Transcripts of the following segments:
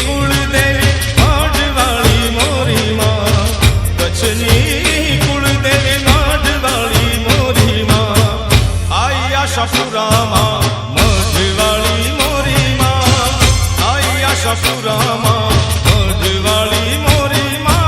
कुलदेवी माडवाड़ी मोरी माँ, कच्छनी कुलदेवी माडवाड़ी मोरी माँ, आई आशापुरा माँ मढवाड़ी मोरी माँ, आई आशापुरा माँ मढवाड़ी मोरी माँ।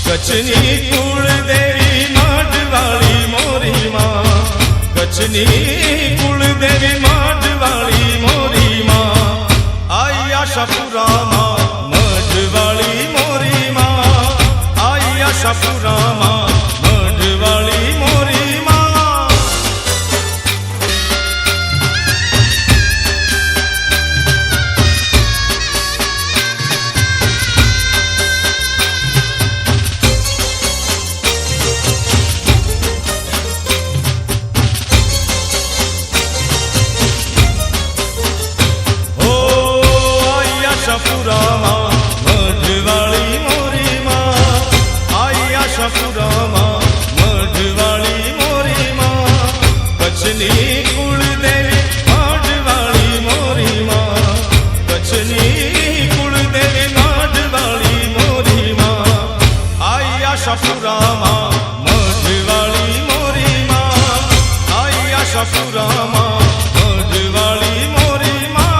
कच्छनी कुलदेवी माडवाड़ी मोरी माँ, कच्छनी कुलदेवी माडवाड़ी मोरी माँ, आई आशापुरा माँ मढवाड़ी मोरी माँ, आई आशापुरा माँ मढवाड़ी मोरी माँ। आशापुरा माँ मढवाड़ी मोरी माँ, आई आशापुरा माँ मढवाड़ी मोरी माँ, कच्छनी कुलदेवी माडवाड़ी मोरी माँ, कच्छनी कुलदेवी माडवाड़ी मोरी माँ, आई आशापुरा माँ मढवाड़ी मोरी माँ, आई आशापुरा माँ मढवाड़ी मोरी माँ।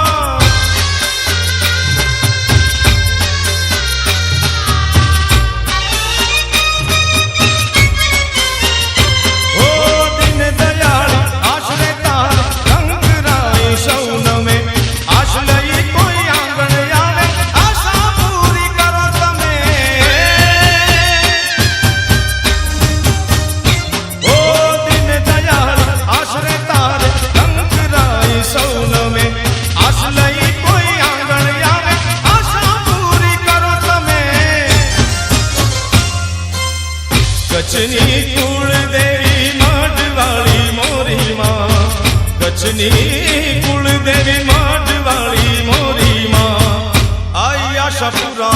कच्छनी कुलदेवी माडवाड़ी मोरी माँ, कच्छनी कुलदेवी माडवाड़ी मोरी माँ, आई आशापुरा।